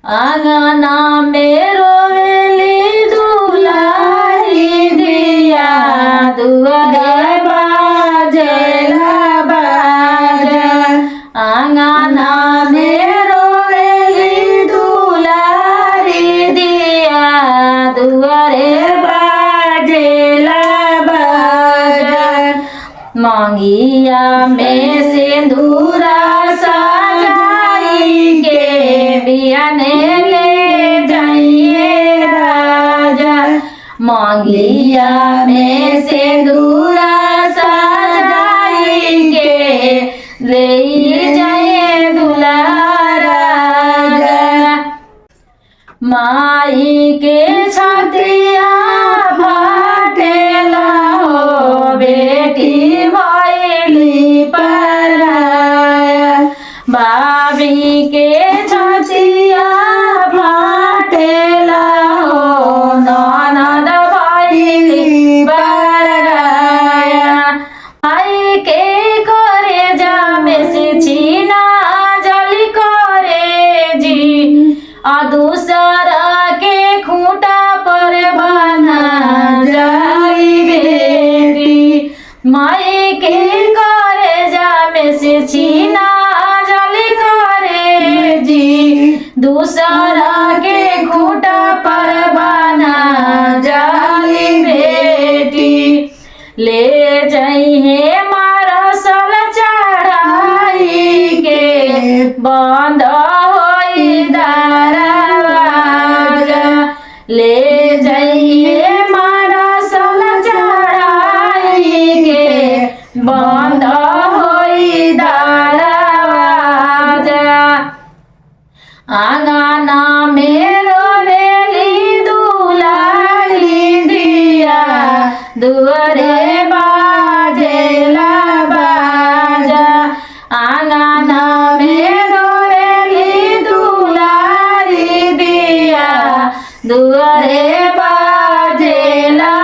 आंगना में रोवेली दुलारी दिया दुआरे बाजेला बाजा। आंगना में रोवेली दुलारी दिया दुआरे बाजेला बाजा। मांगिया में सिंदूरा सजाई के बियाने ले जाइए राजा। मांगिया में सिंदूरा सजाई के ले जाइए दुल्हा राजा। माई के छातिया फाटेला हो बेटी भइली पराया। भाभी के छातिया फाटेला हो ननद भइली पराया। माई के करे जामे से छीना जली करे जी आ दूसरा के खूंटा पर बना जाई बेटी। माई के करे जामे से छीना जली करे जी दूसरा के खूंटा पर बना जाई बेटी। ले जाइए मारा सल चढ़ाई के बंद होई दरवाजा। ले जाइए मारा सल चढ़ाई के बंद होई दरवाजा। आंगना में रोवेली दुलारी दिया दुआरे बाजेला बाजा। आंगना में रोवेली दुलारी दिया दुआरे बाजेला